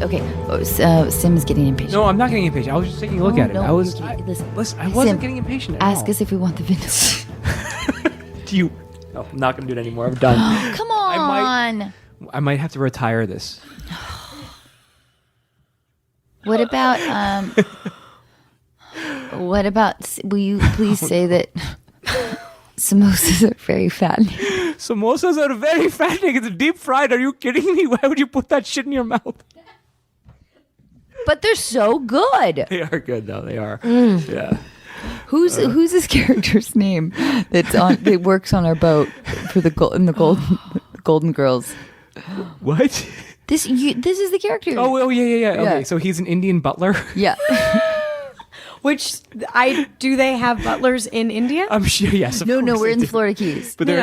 Okay. Sim is getting impatient. No, I'm not getting impatient. I was just taking a look at it. no, I was. listen. Listen, I wasn't Sim, getting impatient at Ask all. us if we want the vintage. Do you? No, I'm not going to do it anymore. I'm done. Come on. I might have to retire this. What about What about? Will you please say that samosas are very fattening? Samosas are very fattening. It's deep fried. Are you kidding me? Why would you put that shit in your mouth? But they're so good. They are good though. They are. Yeah. Who's this character's name that works on our boat for the Golden Girls? What? This is the character. Oh yeah. Yeah. Okay, so he's an Indian butler. Yeah. Which do they have butlers in India? I'm sure. Yes. Of No, course we're they in the do. Florida Keys. But they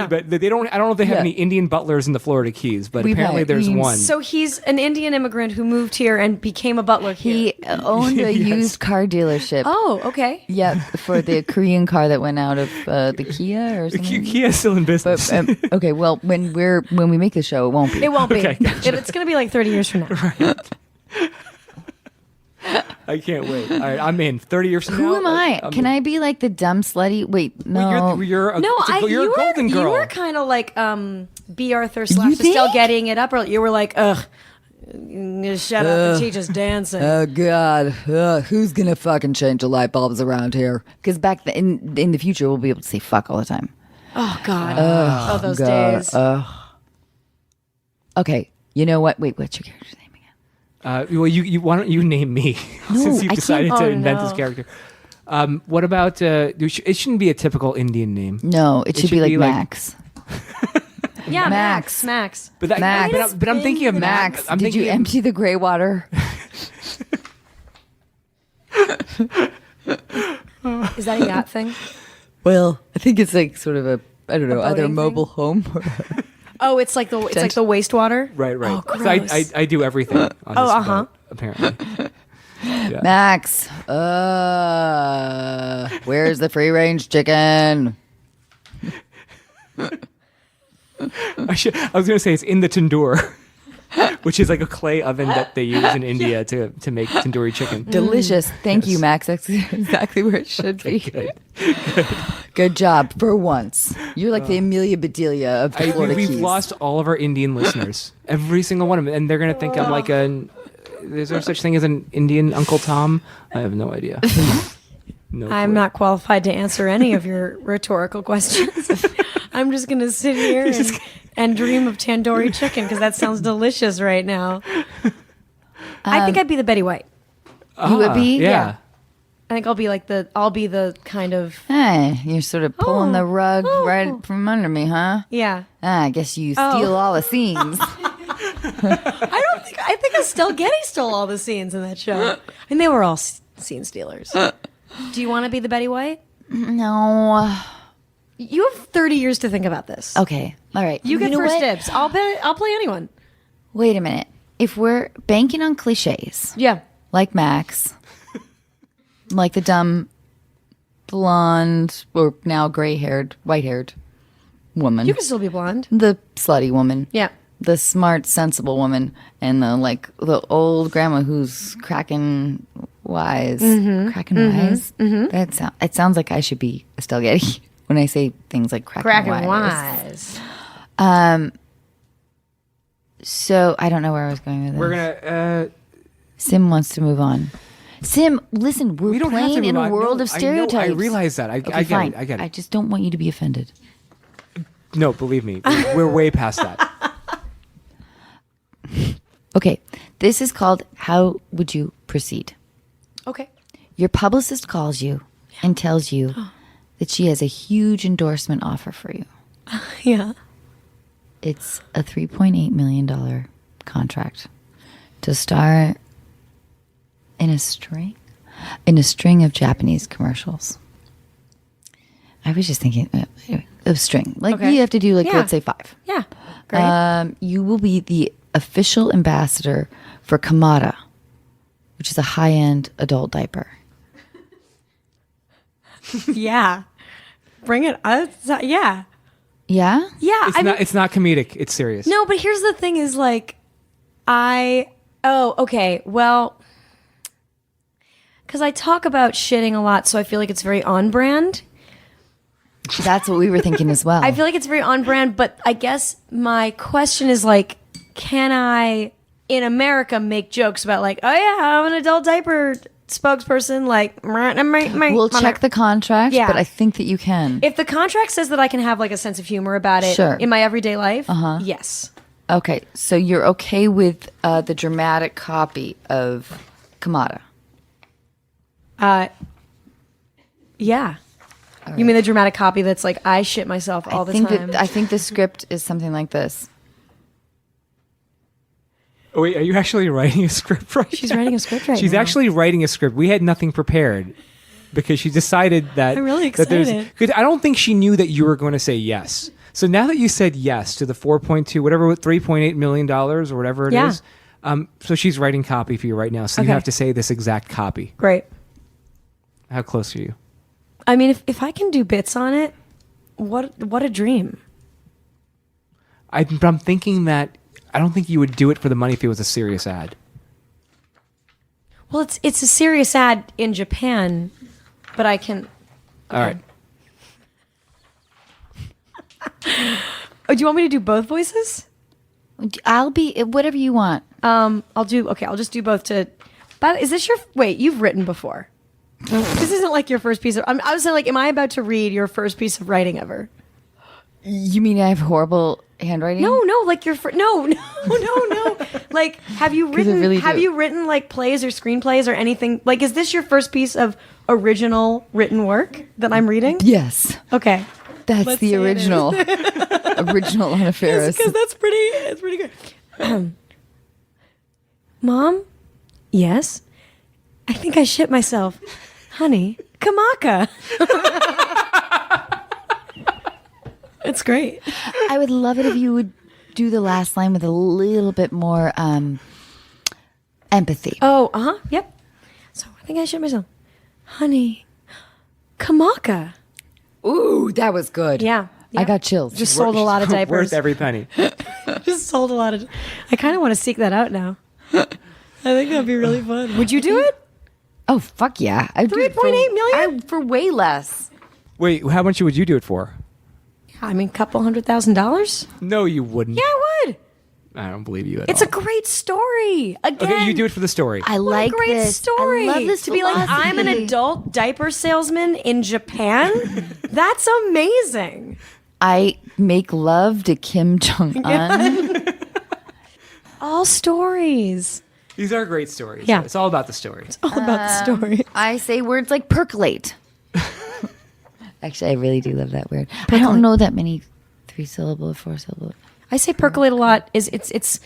don't. I don't know if they have Yeah. any Indian butlers in the Florida Keys, but We've apparently had- there's we- one. So he's an Indian immigrant who moved here and became a butler here. He owned a Yes. used car dealership. Oh, okay. Yeah, for the Korean car that went out of the Kia or something. Kia's still in business. But, okay, well, when we make the show, it won't be. It won't be. Okay, gotcha. It's going to be like 30 years from now. I can't wait. All right, I'm in. 30 years from now. Who am I? I'm Can I be like the dumb slutty? Wait, no. You're a, No, you're a golden girl. You were kind of like B. Arthur / You Estelle think? getting it up early. You were like, ugh, shut up and teach us dancing. Oh God, who's gonna fucking change the light bulbs around here? Because back in the future, we'll be able to say fuck all the time. Oh God. Those days. Okay, you know what? Wait, what's your character's name again? well, you why don't you name me since you I decided can't- to oh, invent this no. character? What about? It shouldn't be a typical Indian name. No, it should be like Max. Yeah, Max. Max. But that, Max. but I'm thinking of Max, I'm did thinking you of- empty the gray water? Is that a yacht thing? Well, I think it's like sort of I don't know, either a boating mobile home or Oh, it's like the wastewater. Right. Oh, So I gross. I do everything on this boat, apparently. Yeah. Max. Where's the free range chicken? I was going to say it's in the tandoor, which is like a clay oven that they use in India to make tandoori chicken. Delicious. Thank you, Max. That's exactly where it should be. Good. Good job for once. You're like the Amelia Bedelia of the Florida We've Keys. lost all of our Indian listeners, every single one of them, and they're going to think I'm like is there such thing as an Indian Uncle Tom? I have no idea. No I'm clue. not qualified to answer any of your rhetorical questions. I'm just going to sit here and dream of tandoori chicken because that sounds delicious right now. I think I'd be the Betty White. You would be? Yeah. I think I'll be the kind of Hey, you're sort of pulling the rug Oh. right from under me, huh? yeah. I guess you steal all the scenes. I think Estelle Getty stole all the scenes in that show. And they were all scene stealers. Do you want to be the Betty White? No. You have 30 years to think about this. Okay. All right. You get know first what? dibs. I'll play anyone. Wait a minute. If we're banking on cliches, Yeah. like Max, like the dumb blonde or now gray-haired, white-haired woman, You can still be blonde. the slutty woman, Yeah. the smart, sensible woman, and the old grandma who's cracking wise. Cracking wise? It sounds like I should be Estelle Getty when I say things like cracking wise. wise. So I don't know where I was going with this. We're gonna. Sim wants to move on. Sim, listen, we're We don't have to playing in move a on. world No, of stereotypes. I realize that. I get fine. it. I get it. I just don't want you to be offended. No, believe me, we're way past that. Okay, this is called How Would You Proceed? Okay. Your publicist calls you and tells you that she has a huge endorsement offer for you. Yeah. It's a $3.8 million contract to star in a string of Japanese commercials. I was just thinking of string. Like Okay. you have to do Yeah. let's say 5. Yeah. Great. You will be the official ambassador for Kamada, which is a high-end adult diaper. Yeah. Bring it. Yeah. Yeah? Yeah. It's not comedic. It's serious. No, but here's the thing: is like, I Oh, okay. Well, because I talk about shitting a lot, so I feel like it's very on brand. That's what we were thinking as well. I feel like it's very on brand, but I guess my question is like, can I, in America, make jokes about like, oh yeah, I'm an adult diaper spokesperson, like, we'll check the contract, Yeah. but I think that you can. If the contract says that I can have like a sense of humor about it Sure. in my everyday life, yes. Okay, so you're okay with the dramatic copy of Kamada? Yeah. You mean the dramatic copy that's like, I shit myself all the time? I think the script is something like this. Oh, wait, are you actually writing a script right She's now? writing a script right She's now. actually writing a script. We had nothing prepared because she decided that... I'm really that there's- excited. 'cause I don't think she knew that you were going to say yes. So now that you said yes to the 4.2, whatever, $3.8 million or whatever it is, so she's writing copy for you right now. So you Okay. have to say this exact copy. Great. How close are you? I mean, if I can do bits on it, what a dream. But I'm thinking that I don't think you would do it for the money if it was a serious ad. Well, it's a serious ad in Japan, but I can. All right. Oh, do you want me to do both voices? I'll be whatever you want. I'll just do both to. But is this your wait? You've written before. This isn't like your first piece of. I was saying, like, am I about to read your first piece of writing ever? You mean I have horrible handwriting? No, like your no. Like, have you written? really have do. you written like plays or screenplays or anything? Like, is this your first piece of original written work that I'm reading? Yes, Okay, that's Let's the say it original. Original Anna Faris. because that's pretty. It's pretty good. Mom, yes, I think I shit myself, honey. Kamaka. It's great. I would love it if you would do the last line with a little bit more empathy. Oh, yep. So I think I shit myself, honey. Kamaka. Ooh, that was good. Yeah. I got chills. Just sold a lot of diapers. Worth every penny. Just sold a lot of. I kind of want to seek that out now. I think that'd be really fun. Would you do it? Oh fuck yeah! I'd do it for- 3.8 million? for way less. Wait, how much would you do it for? I mean, couple $100,000. No, you wouldn't. Yeah, I would. I don't believe you at It's all. a great story. Again, Okay, you do it for the story. I what like a great this. story. I love this to be like, I'm an philosophy. adult diaper salesman in Japan. That's amazing. I make love to Kim Jong Un. All stories. These are great stories. Yeah. It's all about the story. All about the story. I say words like percolate. Actually, I really do love that word. I don't know that many 3-syllable or 4-syllable. I say percolate a lot. It's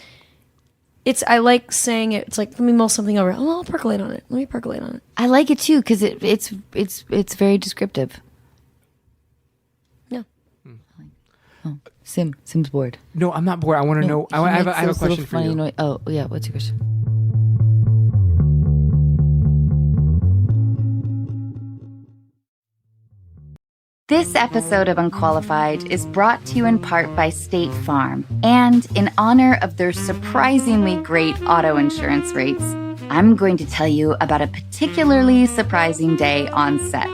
I like saying it. It's like, let me mull something over. Oh, I'll percolate on it. Let me percolate on it. I like it too because it's very descriptive. Yeah. Sim's bored. No, I'm not bored. I want to know. I have a Those little question for funny you. Oh yeah, what's your question? This episode of Unqualified is brought to you in part by State Farm. And in honor of their surprisingly great auto insurance rates, I'm going to tell you about a particularly surprising day on set.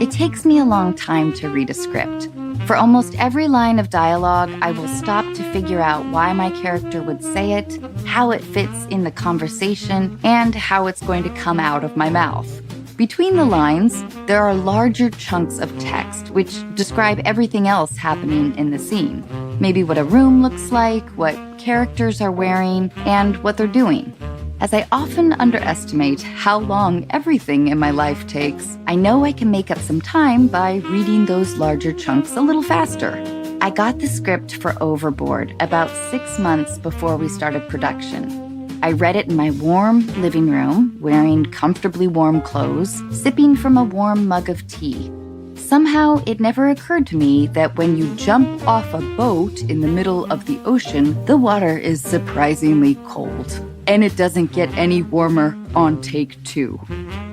It takes me a long time to read a script. For almost every line of dialogue, I will stop to figure out why my character would say it, how it fits in the conversation, and how it's going to come out of my mouth. Between the lines, there are larger chunks of text which describe everything else happening in the scene. Maybe what a room looks like, what characters are wearing, and what they're doing. As I often underestimate how long everything in my life takes, I know I can make up some time by reading those larger chunks a little faster. I got the script for Overboard about 6 months before we started production. I read it in my warm living room, wearing comfortably warm clothes, sipping from a warm mug of tea. Somehow, it never occurred to me that when you jump off a boat in the middle of the ocean, the water is surprisingly cold. And it doesn't get any warmer on take 2.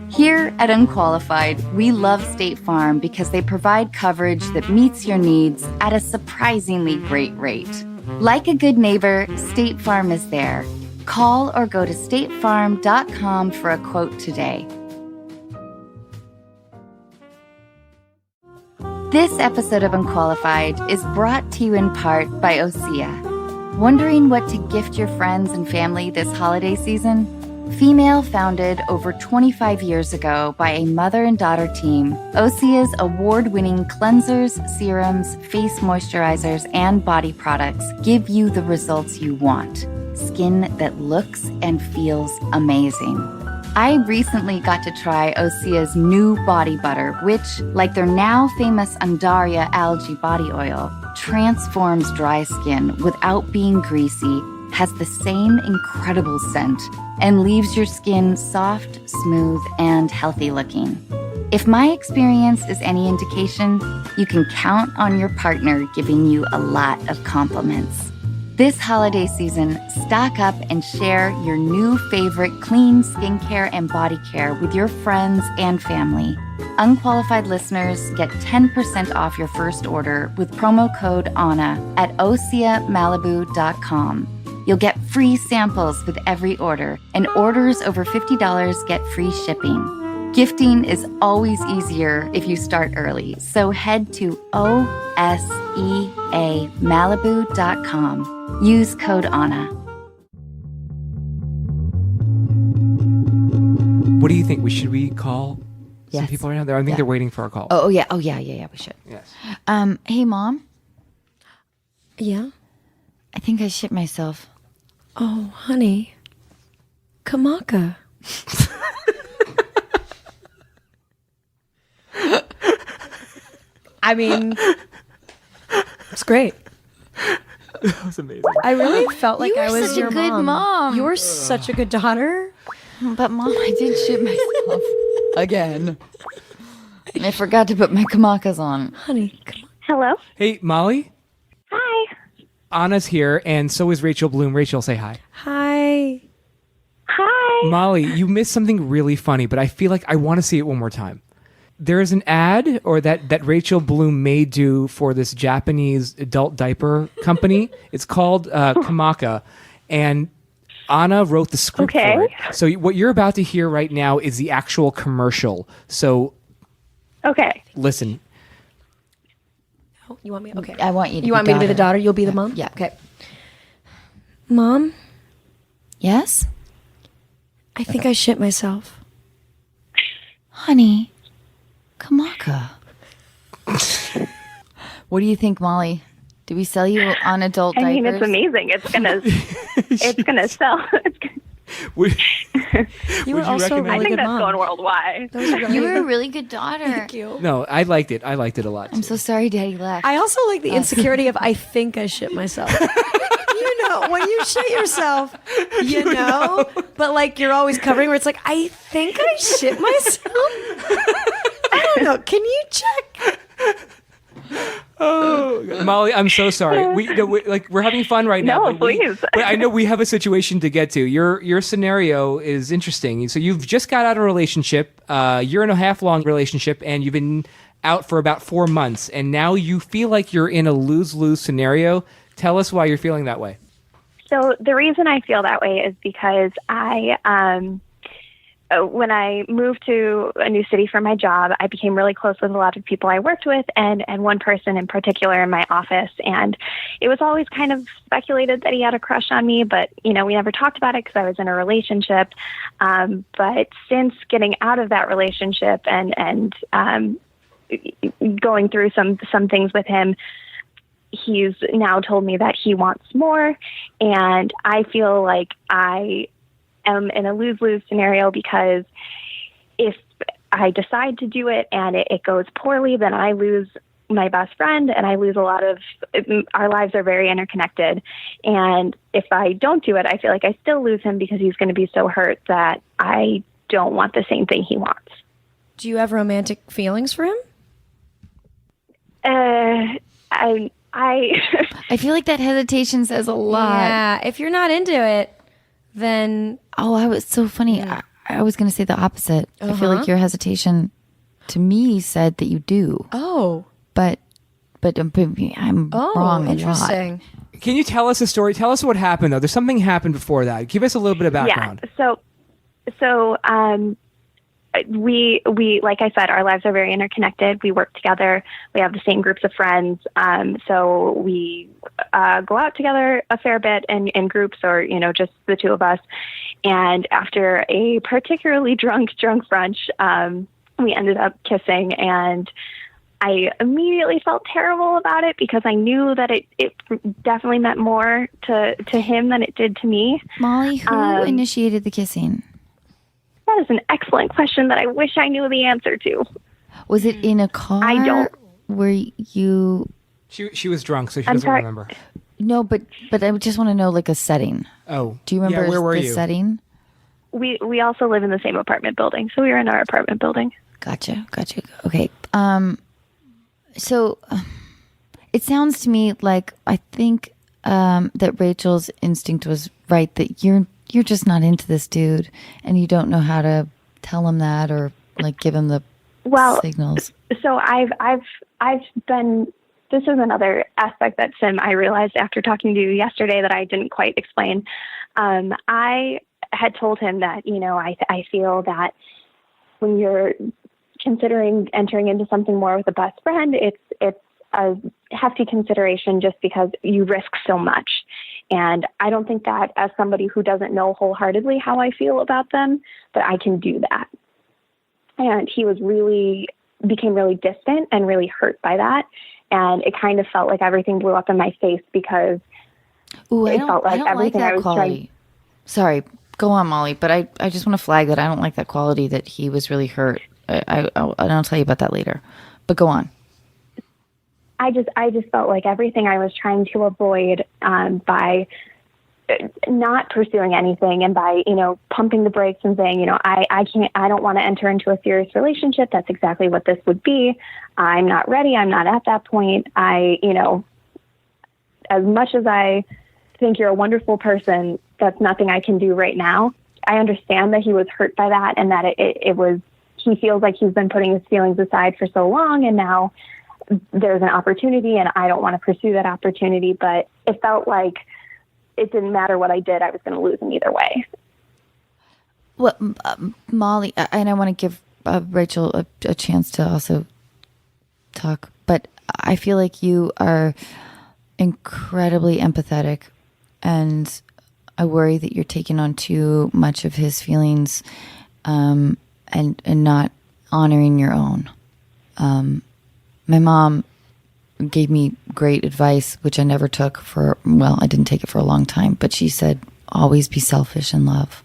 Here at Unqualified, we love State Farm because they provide coverage that meets your needs at a surprisingly great rate. Like a good neighbor, State Farm is there. Call or go to statefarm.com for a quote today. This episode of Unqualified is brought to you in part by OSEA. Wondering what to gift your friends and family this holiday season? Female founded over 25 years ago by a mother and daughter team, OSEA's award-winning cleansers, serums, face moisturizers, and body products give you the results you want. Skin that looks and feels amazing. I recently got to try OSEA's new body butter, which, like their now famous Undaria algae body oil, transforms dry skin without being greasy, has the same incredible scent, and leaves your skin soft, smooth, and healthy looking. If my experience is any indication, you can count on your partner giving you a lot of compliments. This holiday season, stock up and share your new favorite clean skincare and body care with your friends and family. Unqualified listeners get 10% off your first order with promo code ANNA at OSEAMalibu.com. You'll get free samples with every order, and orders over $50 get free shipping. Gifting is always easier if you start early, so head to OSEAMalibu.com. Use code ANNA. What do you think? Should we call some Yes. people right now? I think they're waiting for our call. Oh yeah, we should. Yes. Hey Mom, Yeah? I think I shit myself. Oh, honey. Kamaka. I mean, it's great. That was amazing. I really felt like You I were was such a your good mom. You were such a good daughter. But Mom, I did shit myself again. And I forgot to put my kamakas on. Honey, come on. Hello. Hey, Molly. Hi. Anna's here, and so is Rachel Bloom. Rachel, say hi. Hi. Hi. Molly, you missed something really funny, but I feel like I want to see it one more time. There is an ad or that Rachel Bloom may do for this Japanese adult diaper company. It's called Kamaka, and Anna wrote the script for it. So what you're about to hear right now is the actual commercial. So Okay. listen. Oh, you want me? Okay. I want you to You be want me to be the daughter. daughter? You'll be the mom? Yeah. Okay. Mom, Yes? I think I shit myself. Honey, Kamaka. What do you think, Molly? Do we sell you on adult I mean, diapers? it's amazing. It's gonna sell. Would You were you also a recommend- I really think good that's mom. going worldwide. That was really You were a good. really good daughter. Thank you. No, I liked it. I liked it a lot. I'm so sorry Daddy left. I also like the insecurity of I think I shit myself. You know, when you shit yourself, you know, but like you're always covering where it's like, I think I shit myself. I don't know. Can you check? Oh, Molly, I'm so sorry. We're having fun right now. No, please. But I know we have a situation to get to. Your scenario is interesting. So you've just got out of a relationship, year and a half long relationship, and you've been out for about 4 months, and now you feel like you're in a lose-lose scenario. Tell us why you're feeling that way. So the reason I feel that way is because when I moved to a new city for my job, I became really close with a lot of people I worked with and one person in particular in my office. And it was always kind of speculated that he had a crush on me, but, we never talked about it because I was in a relationship. But since getting out of that relationship and going through some things with him, he's now told me that he wants more. And I feel like I am in a lose-lose scenario because if I decide to do it and it goes poorly, then I lose my best friend and I lose a lot of, our lives are very interconnected. And if I don't do it, I feel like I still lose him because he's going to be so hurt that I don't want the same thing he wants. Do you have romantic feelings for him? I I feel like that hesitation says a lot. Yeah. If you're not into it, then Oh, I was so funny. I was going to say the opposite. I feel like your hesitation to me said that you do. oh, But but I'm wrong a lot. Interesting. Can you tell us a story? Tell us what happened, though. There's something happened before that. Give us a little bit of background. Yeah. So we like I said, our lives are very interconnected. We work together. We have the same groups of friends. So we go out together a fair bit in groups, or just the two of us. And after a particularly drunk brunch, we ended up kissing, and I immediately felt terrible about it because I knew that it definitely meant more to him than it did to me. Molly, who initiated the kissing? That is an excellent question that I wish I knew the answer to. Was it in a car? I don't. Were you? She was drunk, so she doesn't remember. No, but I just want to know like a setting. Oh, do you remember where were the you? setting? We also live in the same apartment building, so we were in our apartment building. Gotcha. Okay. So it sounds to me like I think that Rachel's instinct was right, that you're just not into this dude, and you don't know how to tell him that or like give him the signals. So I've been. This is another aspect that I realized after talking to you yesterday that I didn't quite explain. I had told him that I feel that when you're considering entering into something more with a best friend, it's a hefty consideration just because you risk so much. And I don't think that as somebody who doesn't know wholeheartedly how I feel about them, that I can do that. And he became really distant and really hurt by that. And it kind of felt like everything blew up in my face because it felt like everything I was trying. Sorry, go on, Molly. But I just want to flag that I don't like that quality, that he was really hurt. I'll tell you about that later. But go on. I just felt like everything I was trying to avoid by not pursuing anything and by, pumping the brakes and saying, I don't want to enter into a serious relationship. That's exactly what this would be. I'm not ready. I'm not at that point. As much as I think you're a wonderful person, that's nothing I can do right now. I understand that he was hurt by that, and that he feels like he's been putting his feelings aside for so long, and now there's an opportunity, and I don't want to pursue that opportunity. But it felt like it didn't matter what I did. I was going to lose him either way. Well, Molly, and I want to give Rachel a chance to also talk, but I feel like you are incredibly empathetic, and I worry that you're taking on too much of his feelings, and not honoring your own. My mom gave me great advice, which I never took I didn't take it for a long time, but she said, always be selfish in love.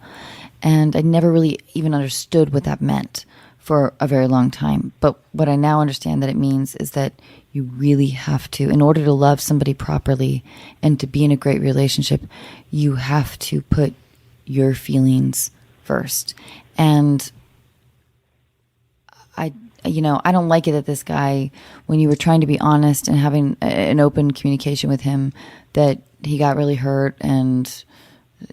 And I never really even understood what that meant for a very long time. But what I now understand that it means is that you really have to, in order to love somebody properly and to be in a great relationship, you have to put your feelings first. And I don't like it that this guy, when you were trying to be honest and having an open communication with him, that he got really hurt and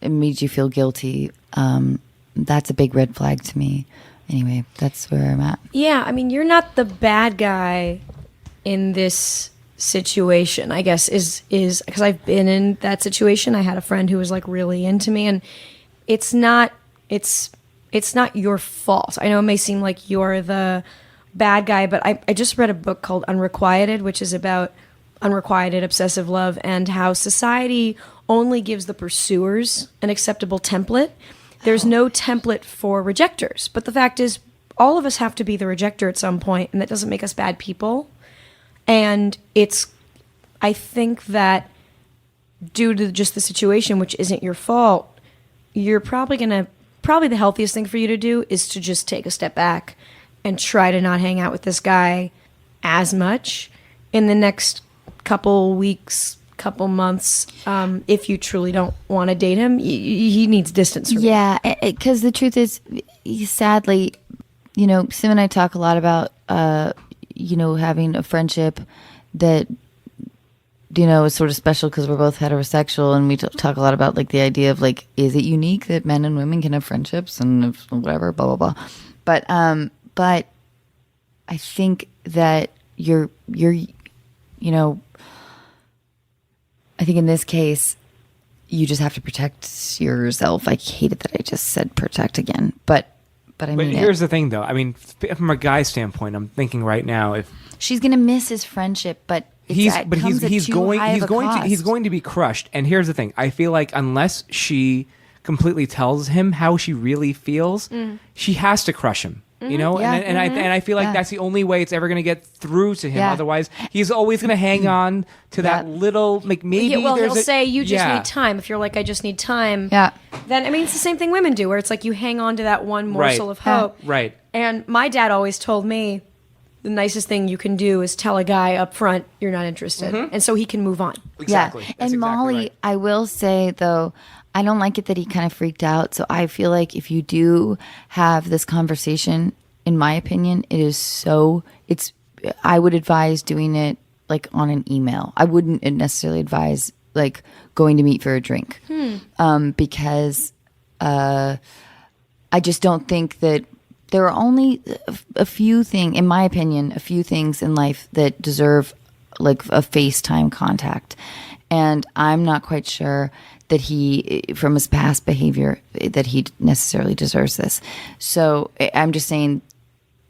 it made you feel guilty. That's a big red flag to me. Anyway, that's where I'm at. Yeah, I mean, you're not the bad guy in this situation, I guess, is because I've been in that situation. I had a friend who was like really into me, and it's not your fault. I know it may seem like you're the bad guy, but I just read a book called Unrequited, which is about unrequited obsessive love and how society only gives the pursuers an acceptable template. There's no template for rejectors. But the fact is, all of us have to be the rejector at some point, and that doesn't make us bad people. And I think that due to just the situation, which isn't your fault, you're probably the healthiest thing for you to do is to just take a step back and try to not hang out with this guy as much in the next couple weeks, couple months. If you truly don't want to date him, he needs distance from you. Yeah, because the truth is, sadly, Sim and I talk a lot about, having a friendship that, is sort of special because we're both heterosexual, and we talk a lot about like the idea of like, is it unique that men and women can have friendships and whatever, blah, blah, blah. But I think that you're you know, I think in this case, you just have to protect yourself. I hate it that I just said protect again, but I mean, here's the thing, though. I mean, from a guy's standpoint, I'm thinking right now, if she's gonna miss his friendship, but he's going to be crushed. And here's the thing: I feel like unless she completely tells him how she really feels, she has to crush him. You know, Yeah. and I feel like that's the only way it's ever going to get through to him. Yeah. Otherwise, he's always going to hang on to that little, like, maybe. Yeah, well, there's he'll say you just yeah. need time. If you're like, I just need time. Yeah. Then I mean, it's the same thing women do, where it's like you hang on to that one morsel of hope. Right. And my dad always told me the nicest thing you can do is tell a guy up front you're not interested, and so he can move on. Exactly. Yeah. That's And exactly Molly, right. I will say though, I don't like it that he kind of freaked out. So I feel like if you do have this conversation, in my opinion, I would advise doing it like on an email. I wouldn't necessarily advise like going to meet for a drink, because I just don't think that there are only a few things, in my opinion, a few things in life that deserve like a FaceTime contact. And I'm not quite sure that he, from his past behavior, that he necessarily deserves this. So I'm just saying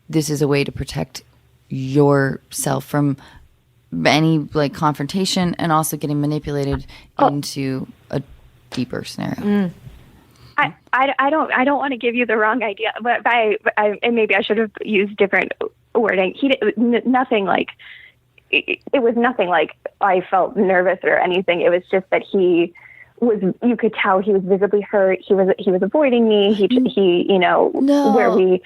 this is a way to protect yourself from any like confrontation and also getting manipulated into a deeper scenario. I don't want to give you the wrong idea, but and maybe I should have used different wording. Nothing like it was nothing like I felt nervous or anything. It was just that you could tell he was visibly hurt. He was avoiding me. He where we,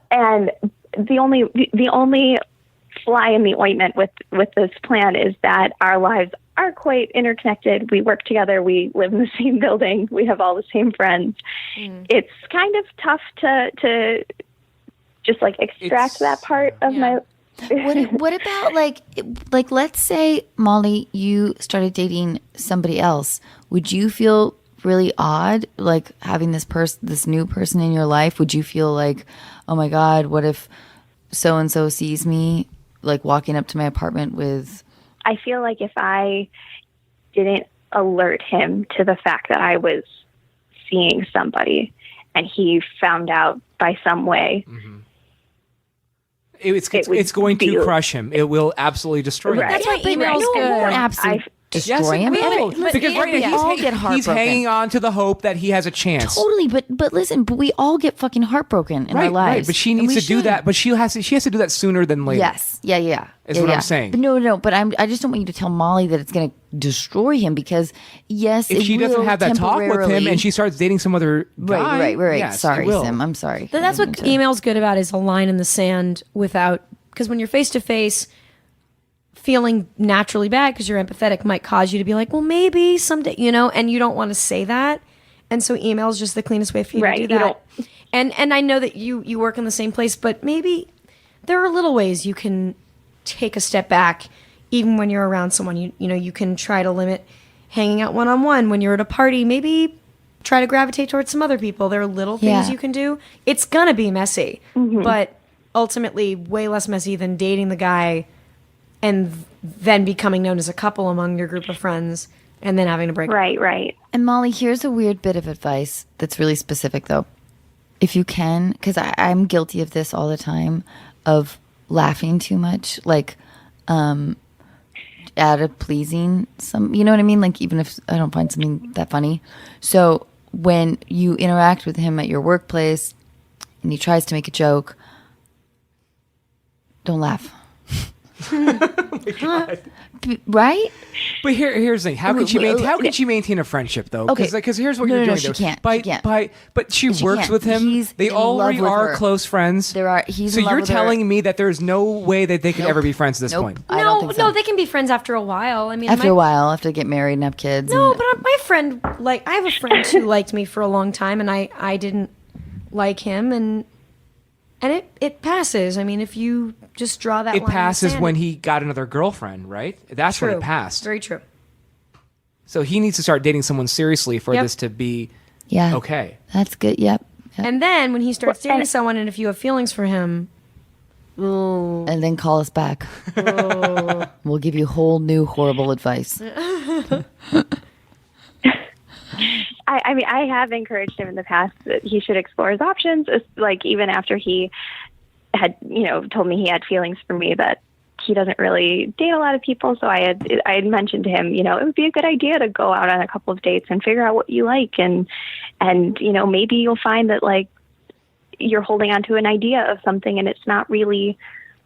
and the only fly in the ointment with this plan is that our lives are quite interconnected. We work together. We live in the same building. We have all the same friends. It's kind of tough to just like extract that part of my. What about like let's say, Molly, you started dating somebody else. Would you feel really odd like having this new person in your life? Would you feel like, oh my God, what if so and so sees me like walking up to my apartment with? I feel like if I didn't alert him to the fact that I was seeing somebody and he found out by some way, it's going to crush him. It will absolutely destroy him. That's why email's good. Absolutely destroy him. Because right now he's hanging on to the hope that he has a chance. Totally, but listen, but we all get fucking heartbroken in our lives. Right, but she needs to do that. But she has to do that sooner than later. Yes, yeah. Is what I'm saying. But no. But I just don't want you to tell Molly that it's going to destroy him because yes, if she doesn't have that talk with him and she starts dating some other guy, right. yes, sorry, Sim. I'm sorry. That's what email's good about, is a line in the sand because when you're face to face, feeling naturally bad because you're empathetic might cause you to be like, well, maybe someday, and you don't want to say that. And so email is just the cleanest way for you to do that. And I know that you work in the same place, but maybe there are little ways you can take a step back, even when you're around someone. You can try to limit hanging out one-on-one when you're at a party. Maybe try to gravitate towards some other people. There are little things you can do. It's gonna be messy, but ultimately way less messy than dating the guy and then becoming known as a couple among your group of friends and then having to break up. Right. And Molly, here's a weird bit of advice that's really specific, though. If you can, because I'm guilty of this all the time, of laughing too much, like out of pleasing some, you know what I mean? Like even if I don't find something that funny. So when you interact with him at your workplace and he tries to make a joke, don't laugh. Oh my God. Right? But here's the thing: how can she maintain a friendship though? Because here's what you're doing. She though. can't. But she works can't. with him. He's they in already love with are her. close friends. He's so in love you're with her. telling me that there's no way that they could ever be friends at this point. I don't think so. No, they can be friends after a while. I mean, After a while, after they get married and have kids. No, but my friend, I have a friend who liked me for a long time, and I didn't like him, and it passes. I mean, if you just draw that line It in the passes sand, when he got another girlfriend, right? That's when it passed. Very true. So he needs to start dating someone seriously for this to be okay. That's good. Yep. And then when he starts dating someone, and if you have feelings for him, and then call us back. We'll We'll give you whole new horrible advice. I mean, I have encouraged him in the past that he should explore his options. Like, even after he had, told me he had feelings for me, that he doesn't really date a lot of people. So I had mentioned to him, it would be a good idea to go out on a couple of dates and figure out what you like. And maybe you'll find that, like, you're holding on to an idea of something and it's not really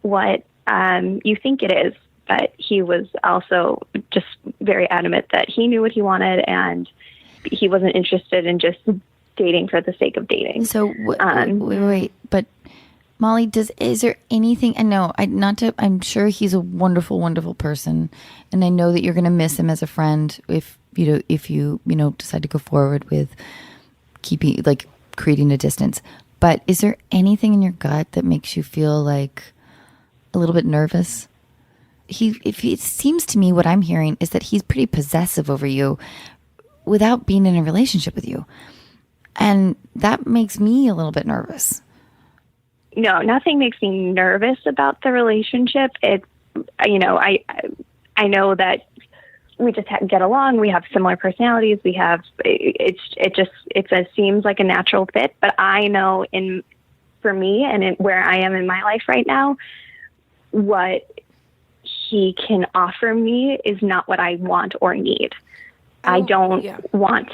what you think it is. But he was also just very adamant that he knew what he wanted and he wasn't interested in just dating for the sake of dating. So wait, but Molly, is there anything? I'm sure he's a wonderful, wonderful person, and I know that you're going to miss him as a friend if you decide to go forward with creating a distance. But is there anything in your gut that makes you feel like a little bit nervous? It seems to me what I'm hearing is that he's pretty possessive over you without being in a relationship with you. And that makes me a little bit nervous. No, nothing makes me nervous about the relationship. It's, I know that we just get along. We have similar personalities. It seems like a natural fit, but I know for me and where I am in my life right now, what he can offer me is not what I want or need. I don't want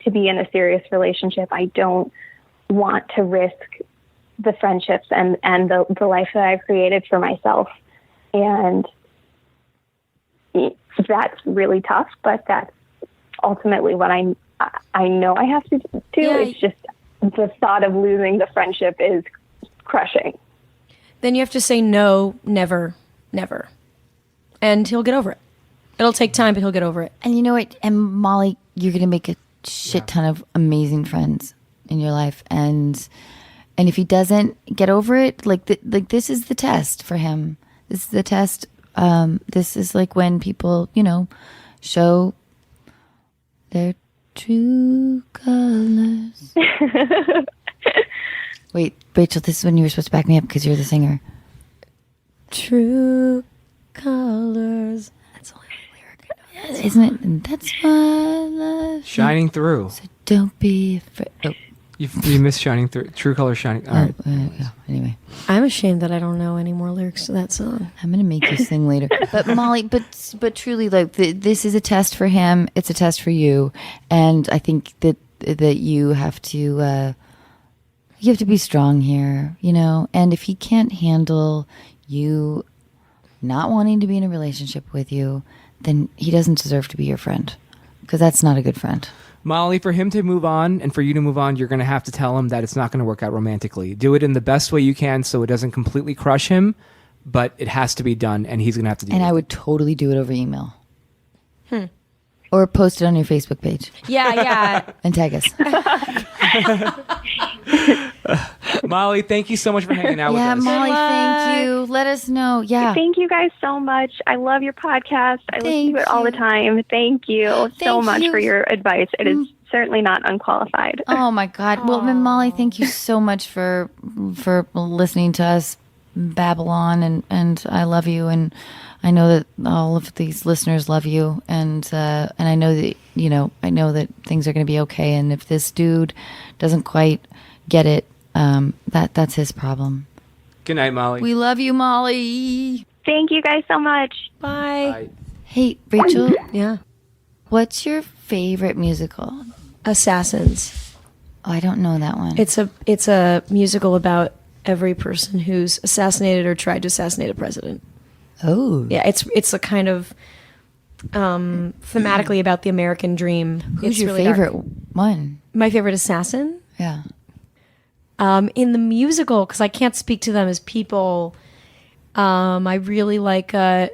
to be in a serious relationship. I don't want to risk the friendships and the life that I've created for myself. And that's really tough, but that's ultimately what I know I have to do. Yeah. It's just the thought of losing the friendship is crushing. Then you have to say no, never, never. And he'll get over it. It'll take time, but he'll get over it. And you know what? And Molly, you're going to make a shit ton of amazing friends in your life. And if he doesn't get over it, like this is the test for him. This is the test. This is like when people, show their true colors. Wait, Rachel, this is when you were supposed to back me up because you're the singer. True colors. That's only a lyric, isn't it? And that's why I love Shining through. So don't be afraid. Oh. You missed Shining Through. True Color Shining. All right. Yeah. Anyway, I'm ashamed that I don't know any more lyrics to that song. I'm gonna make you sing later. But Molly, but truly, like this is a test for him. It's a test for you, and I think that you have to be strong here, And if he can't handle you not wanting to be in a relationship with you, then he doesn't deserve to be your friend, because that's not a good friend. Molly, for him to move on and for you to move on, you're going to have to tell him that it's not going to work out romantically. Do it in the best way you can so it doesn't completely crush him, but it has to be done, and he's going to have to do it. And I would totally do it over email. Or post it on your Facebook page. Yeah. And tag us. Molly, thank you so much for hanging out with us. Yeah, Molly, thank you. Let us know. Yeah. Thank you guys so much. I love your podcast. I listen to it all the time. Thank you so much for your advice. It is certainly not unqualified. Oh my God. Well, then, Molly, thank you so much for listening to us babble on, and I love you, and I know that all of these listeners love you, and I know that things are going to be okay. And if this dude doesn't quite get it, that's his problem. Good night, Molly. We love you, Molly. Thank you guys so much. Bye. Bye. Hey, Rachel. Yeah. What's your favorite musical? Assassins. Oh, I don't know that one. It's a musical about every person who's assassinated or tried to assassinate a president. Oh. Yeah, it's a kind of thematically about the American dream. Who's It's your really favorite dark. one? My favorite assassin? Yeah. In the musical, because I can't speak to them as people, I really like the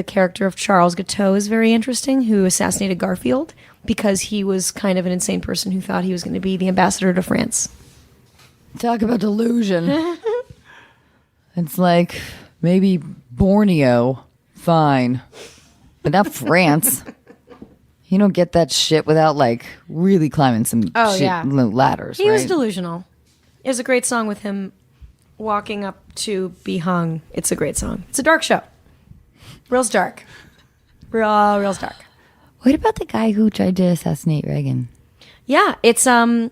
character of Charles Guiteau is very interesting, who assassinated Garfield because he was kind of an insane person who thought he was going to be the ambassador to France. Talk about delusion. It's like maybe Borneo, fine, but not France. You don't get that shit without like really climbing some ladders. He was right? delusional. There's a great song with him walking up to be hung. It's a great song. It's a dark show. Real dark. Real dark. What about the guy who tried to assassinate Reagan? Yeah, it's Hinckley.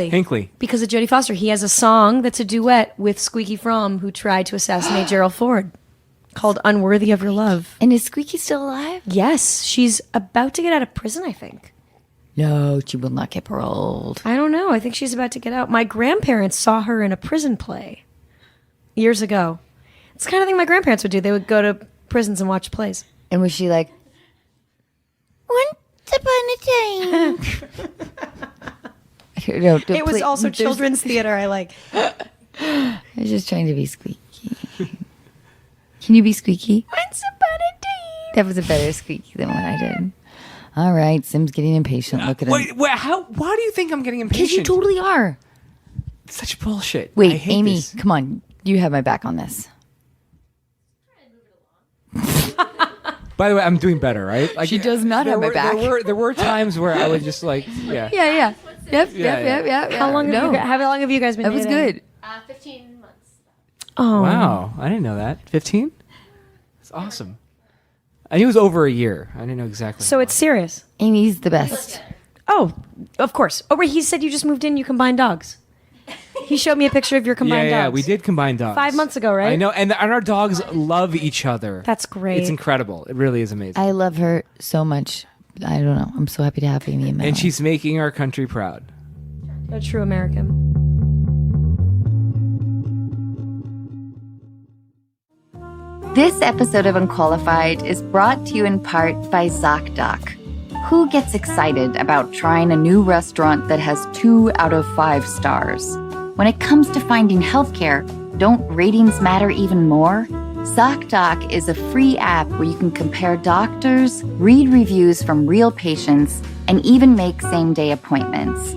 Hinckley. Because of Jodie Foster. He has a song that's a duet with Squeaky Fromm, who tried to assassinate Gerald Ford, called Unworthy of Your Love. And is Squeaky still alive? Yes, she's about to get out of prison, I think. No, she will not get paroled. I don't know. I think she's about to get out. My grandparents saw her in a prison play years ago. It's the kind of thing my grandparents would do. They would go to prisons and watch plays. And was she like, once upon a time? No, It was also children's theater I like. I was just trying to be squeaky. Can you be squeaky? Once upon a time. That was a better squeaky than what I did. All right, Sim's getting impatient. Look at him. Wait, why do you think I'm getting impatient? Because you totally are. It's such bullshit. I Wait, hate Amy, this. come on. You have my back on this. By the way, I'm doing better, right? Like, She does not have my back. There were times where I would just like, yeah. Yeah. Yep. How long have you guys been That was dating? good. 15 months. Oh. Wow, I didn't know that. 15? That's awesome. I knew it was over a year. I didn't know exactly. So it's serious. Amy's the best. Oh, of course. Oh, wait, he said you just moved in, you combined dogs. He showed me a picture of your combined dogs. Yeah, we did combine dogs. 5 months ago, right? I know, and our dogs love each other. That's great. It's incredible. It really is amazing. I love her so much. I don't know. I'm so happy to have Amy in my And life. she's making our country proud. A true American. This episode of Unqualified is brought to you in part by ZocDoc. Who gets excited about trying a new restaurant that has 2 out of 5 stars? When it comes to finding healthcare, don't ratings matter even more? ZocDoc is a free app where you can compare doctors, read reviews from real patients, and even make same-day appointments.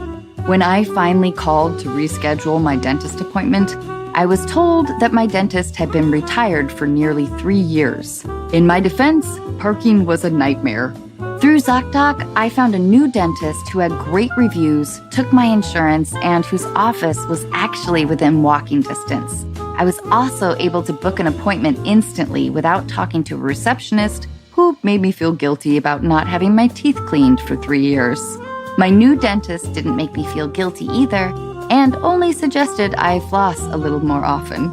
When I finally called to reschedule my dentist appointment, I was told that my dentist had been retired for nearly 3 years. In my defense, parking was a nightmare. Through ZocDoc, I found a new dentist who had great reviews, took my insurance, and whose office was actually within walking distance. I was also able to book an appointment instantly without talking to a receptionist who made me feel guilty about not having my teeth cleaned for 3 years. My new dentist didn't make me feel guilty either, and only suggested I floss a little more often.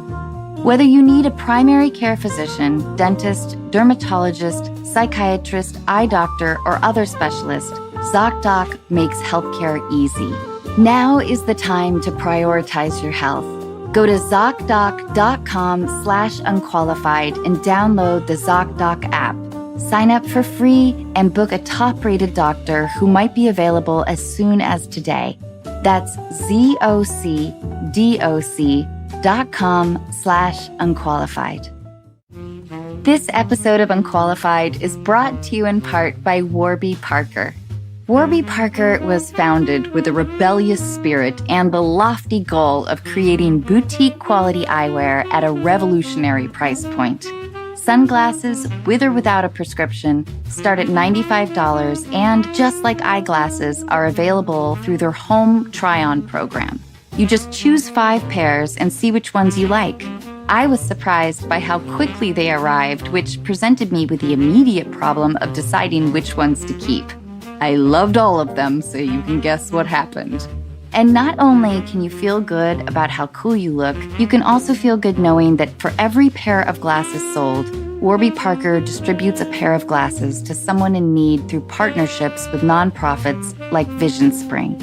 Whether you need a primary care physician, dentist, dermatologist, psychiatrist, eye doctor, or other specialist, ZocDoc makes healthcare easy. Now is the time to prioritize your health. Go to ZocDoc.com/unqualified and download the ZocDoc app. Sign up for free and book a top-rated doctor who might be available as soon as today. That's ZocDoc.com/unqualified. This episode of Unqualified is brought to you in part by Warby Parker. Warby Parker was founded with a rebellious spirit and the lofty goal of creating boutique quality eyewear at a revolutionary price point. Sunglasses, with or without a prescription, start at $95 and, just like eyeglasses, are available through their home try-on program. You just choose 5 pairs and see which ones you like. I was surprised by how quickly they arrived, which presented me with the immediate problem of deciding which ones to keep. I loved all of them, so you can guess what happened. And not only can you feel good about how cool you look, you can also feel good knowing that for every pair of glasses sold, Warby Parker distributes a pair of glasses to someone in need through partnerships with nonprofits like Vision Spring.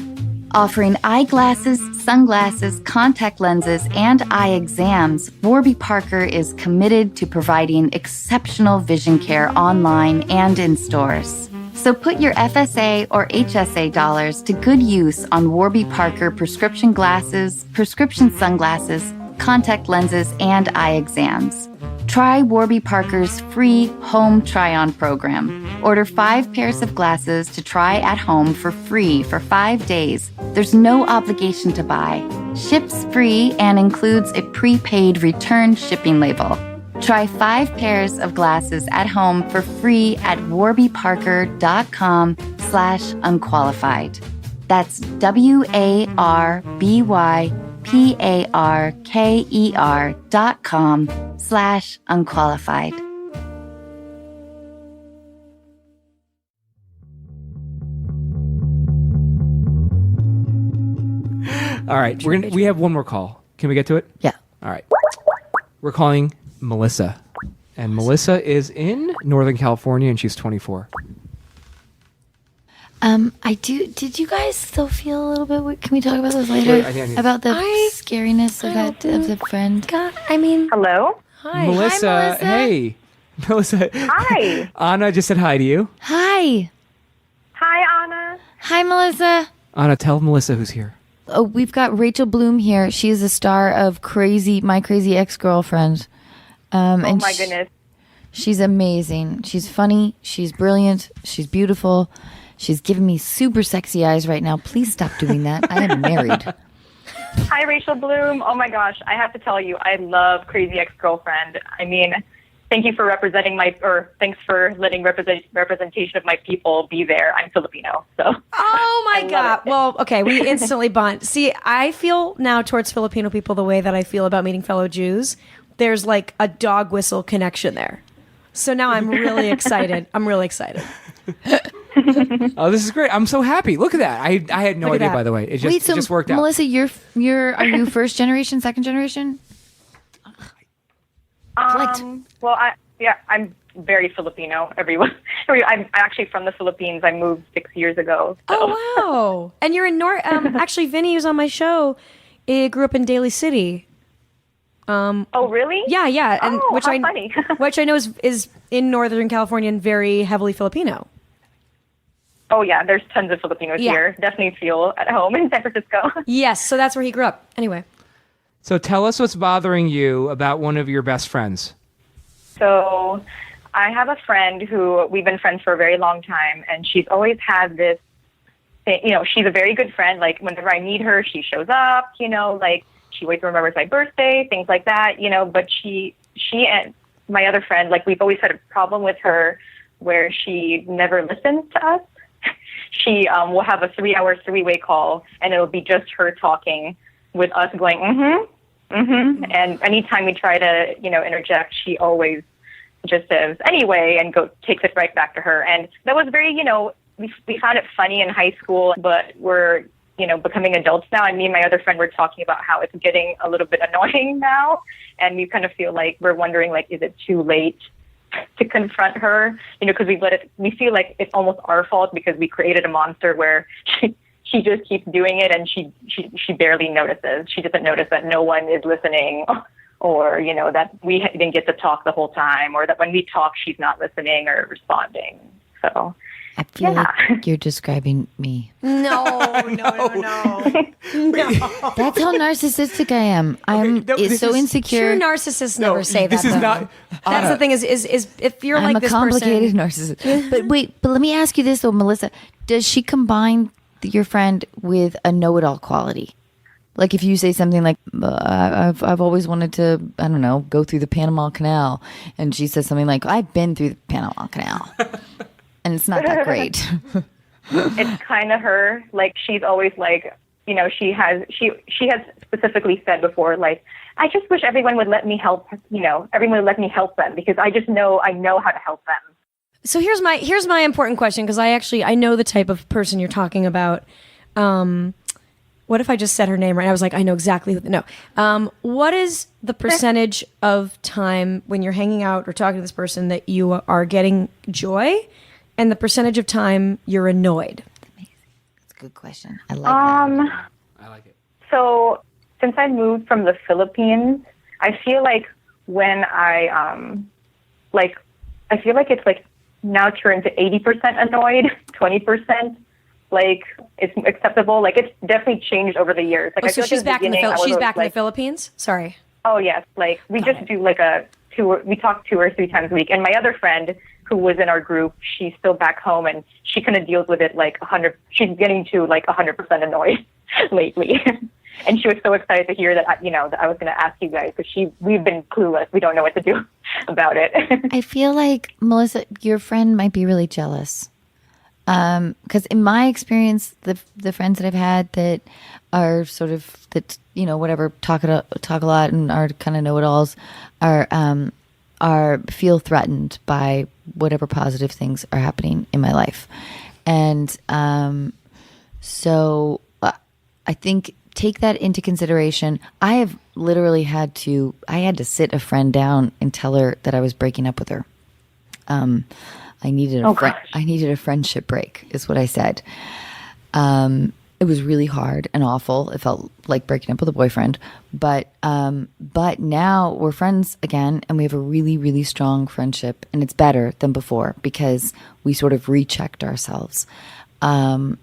Offering eyeglasses, sunglasses, contact lenses, and eye exams, Warby Parker is committed to providing exceptional vision care online and in stores. So put your FSA or HSA dollars to good use on Warby Parker prescription glasses, prescription sunglasses, contact lenses, and eye exams. Try Warby Parker's free home try-on program. Order 5 pairs of glasses to try at home for free for 5 days. There's no obligation to buy. Ships free and includes a prepaid return shipping label. Try 5 pairs of glasses at home for free at warbyparker.com/unqualified. That's WARBYPARKER.com/unqualified. parker.com/unqualified. All right, we have one more call. Can we get to it? Yeah. All right. We're calling Melissa. And Melissa is in Northern California, and she's 24. Did you guys still feel a little bit weird? Can we talk about this later? About the scariness of the friend? God, I mean, Hello? hi. Melissa, Hi, Melissa. hey. Melissa. Hi. Anna just said hi to you. Hi. Hi, Anna. Hi, Melissa. Anna, tell Melissa who's here. Oh, we've got Rachel Bloom here. She's the star of My Crazy Ex-Girlfriend. Oh, my goodness. She's amazing. She's funny. She's brilliant. She's beautiful. She's giving me super sexy eyes right now. Please stop doing that. I am married. Hi, Rachel Bloom. Oh, my gosh. I have to tell you, I love Crazy Ex-Girlfriend. I mean, thank you for thanks for letting representation of my people be there. I'm Filipino, so. Oh my I love God. it. Well, okay, we instantly bond. See, I feel now towards Filipino people the way that I feel about meeting fellow Jews. There's like a dog whistle connection there. So now I'm really excited. I'm really excited. Oh, this is great. I'm so happy. Look at that. I had no idea, by the way. It just worked out. Melissa, are you first generation, second generation? Well, I'm very Filipino. I'm actually from the Philippines. I moved 6 years ago. So. Oh wow! And you're in actually, Vinny, who's on my show, grew up in Daly City. Oh, really? Yeah, and how funny. which I know is in Northern California and very heavily Filipino. Oh, yeah, there's tons of Filipinos here. Definitely feel at home in San Francisco. Yes, so that's where he grew up. Anyway. So tell us what's bothering you about one of your best friends. So I have a friend who we've been friends for a very long time, and she's always had this thing, she's a very good friend. Like, whenever I meet her, she shows up, like, she always remembers my birthday, things like that, but she and my other friend, like, we've always had a problem with her where she never listens to us. She will have a 3-hour three-way call, and it'll be just her talking with us going, and anytime we try to, interject, she always just says, anyway, and takes it right back to her. And that was very, we found it funny in high school, but we're, becoming adults now. And me and my other friend were talking about how it's getting a little bit annoying now. And we kind of feel like we're wondering, like, is it too late to confront her? Because we feel like it's almost our fault because we created a monster where she just keeps doing it, and she barely notices. She doesn't notice that no one is listening, or, that we didn't get to talk the whole time, or that when we talk, she's not listening or responding. So I feel like you're describing me. No. That's how narcissistic I am. I'm so insecure. True narcissists never say that. This is not. That's the thing is if you're I'm like a this complicated person, narcissist. But let me ask you this though, Melissa. Does she combine your friend with a know-it-all quality? Like, if you say something like, I've always wanted to, I don't know, go through the Panama Canal, and she says something like, I've been through the Panama Canal, and it's not that great. It's kind of her. Like, she's always like, she has specifically said before, like, I just wish everyone would let me help, everyone would let me help them, because I know how to help them. So here's my important question, because I know the type of person you're talking about. What if I just said her name right? I was like, I know exactly who. What is the percentage of time when you're hanging out or talking to this person that you are getting joy, and the percentage of time you're annoyed? Amazing. That's a good question. I like that. I like it. So since I moved from the Philippines, I feel like when I feel like it's like now turned to 80% annoyed, 20%. Like, it's acceptable. Like, it's definitely changed over the years. Like, I feel she's like back in the the Philippines? Sorry. Oh, yes. Like, we just do like we talk 2 or 3 times a week. And my other friend who was in our group, she's still back home, and she kind of deals with it like 100. She's getting to like 100% annoyed lately. And she was so excited to hear that, that I was going to ask you guys, because we've been clueless. We don't know what to do about it. I feel like, Melissa, your friend might be really jealous. Because in my experience, the friends that I've had that are sort of that whatever talk a lot and are kind of know-it-alls are feel threatened by whatever positive things are happening in my life, and so I think take that into consideration. I have literally had to sit a friend down and tell her that I was breaking up with her. I needed a friendship break, is what I said. It was really hard and awful. It felt like breaking up with a boyfriend, but now we're friends again, and we have a really, really strong friendship, and it's better than before because we sort of rechecked ourselves, and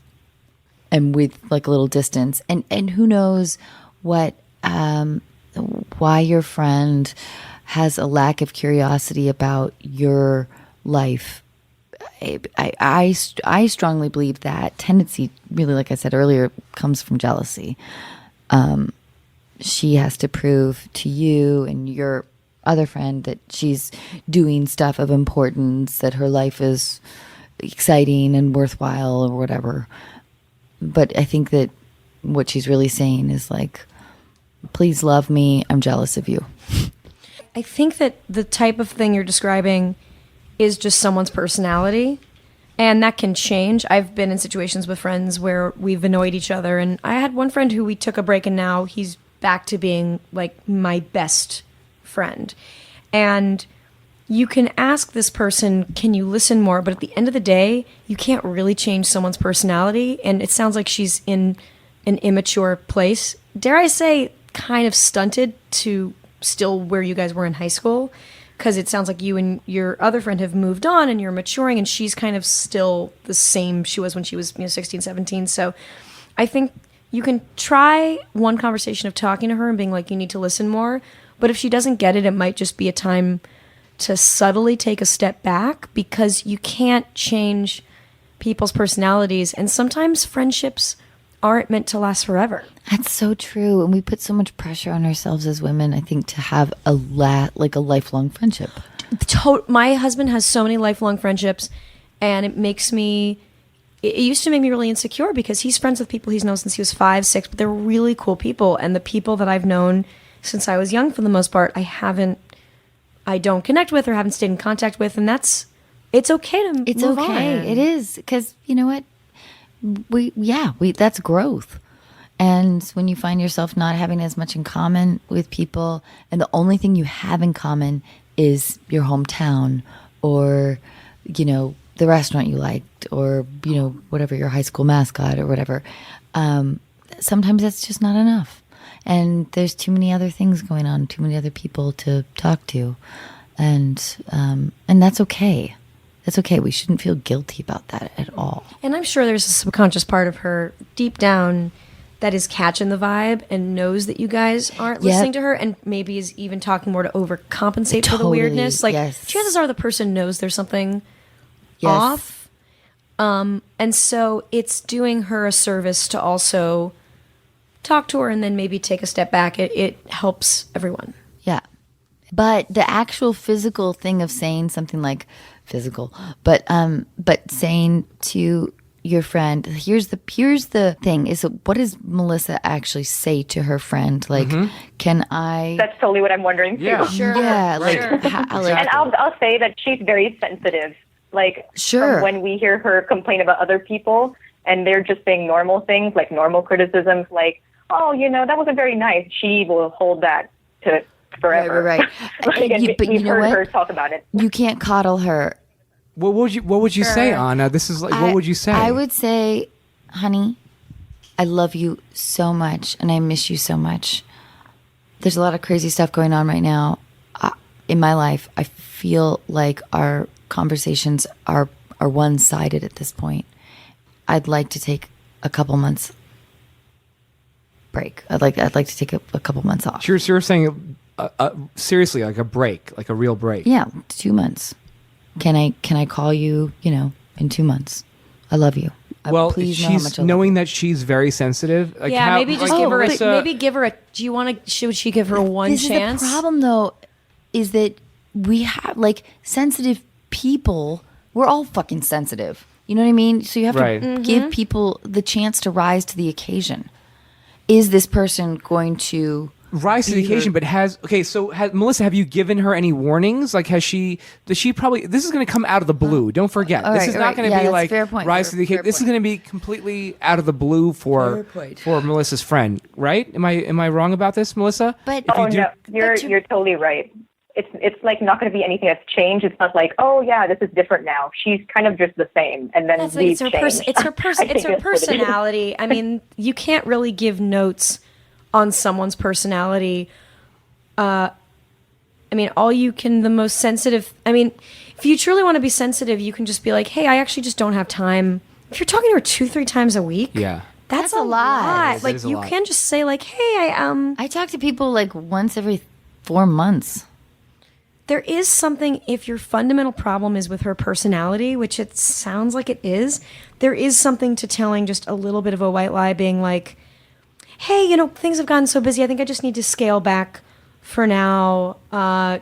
with like a little distance, and who knows what why your friend has a lack of curiosity about your life. I strongly believe that tendency, really, like I said earlier, comes from jealousy. She has to prove to you and your other friend that she's doing stuff of importance, that her life is exciting and worthwhile or whatever. But I think that what she's really saying is like, please love me, I'm jealous of you. I think that the type of thing you're describing is just someone's personality, and that can change. I've been in situations with friends where we've annoyed each other, and I had one friend who we took a break, and now he's back to being like my best friend. And you can ask this person, can you listen more? But at the end of the day, you can't really change someone's personality, and it sounds like she's in an immature place. Dare I say, kind of stunted to still where you guys were in high school. Because it sounds like you and your other friend have moved on and you're maturing, and she's kind of still the same she was when she was 16, 17. So I think you can try one conversation of talking to her and being like, you need to listen more. But if she doesn't get it, it might just be a time to subtly take a step back, because you can't change people's personalities. And sometimes friendships aren't meant to last forever. That's so true. And we put so much pressure on ourselves as women, I think, to have a lifelong friendship. My husband has so many lifelong friendships, and it used to make me really insecure because he's friends with people he's known since he was 5, 6, but they're really cool people. And the people that I've known since I was young, for the most part, I don't connect with or haven't stayed in contact with. And it's okay to move on. It is. Because you know what? That's growth. And when you find yourself not having as much in common with people, and the only thing you have in common is your hometown, or the restaurant you liked, or whatever, your high school mascot or whatever, sometimes that's just not enough, and there's too many other things going on, too many other people to talk to, and that's okay. It's okay. We shouldn't feel guilty about that at all. And I'm sure there's a subconscious part of her deep down that is catching the vibe and knows that you guys aren't listening to her, and maybe is even talking more to overcompensate for the weirdness. Like, chances are the person knows there's something off. And so it's doing her a service to also talk to her and then maybe take a step back. It helps everyone. Yeah. But the actual physical thing of saying something like but saying to your friend, here's the thing, is what does Melissa actually say to her friend? Like, can I? That's totally what I'm wondering too. Yeah. Sure. Yeah. Like, and I'll say that she's very sensitive. Like, from when we hear her complain about other people and they're just saying normal things, like normal criticisms, like, oh, that wasn't very nice. She will hold that to forever. Right. Like, but we've heard her talk about it. You can't coddle her. What would you say, Anna? This is like, what would you say? I would say, honey, I love you so much and I miss you so much. There's a lot of crazy stuff going on right now in my life. I feel like our conversations are one-sided at this point. I'd like to take a couple months break. I'd like to take a couple months off. So you're saying seriously, like a break, like a real break? Yeah, 2 months. Can I call you, in 2 months? I love you. Well, please know how much I love knowing you. that she's very sensitive. Like maybe just give her Melissa, should she give her one chance? The problem though is that we have, like, sensitive people. We're all fucking sensitive. You know what I mean? So you have Right. to give people the chance to rise to the occasion. Is this person going to rise to the occasion? But Melissa, have you given her any warnings? Like, does she probably, this is going to come out of the blue. Don't forget. all This right, is all not right. going to Yeah, be that's like fair point. rise to the occasion. Fair This is point. going to be completely out of the blue for Melissa's friend, right? Am I wrong about this, Melissa? But No, you're totally right. It's like not going to be anything that's changed. It's not like, oh yeah, this is different now. She's kind of just the same, and then That's like, it's her it's personality. I mean, you can't really give notes on someone's personality. I mean, the most sensitive. I mean, if you truly want to be sensitive, you can just be like, hey, I actually just don't have time. If you're talking to her 2-3 times a week, Yeah. that's a lot. Like, you can just say like, hey, I talk to people like once every 4 months. there is something, if your fundamental problem is with her personality, which it sounds like it is, there is something to telling just a little bit of a white lie, being like, hey, things have gotten so busy, I think I just need to scale back for now,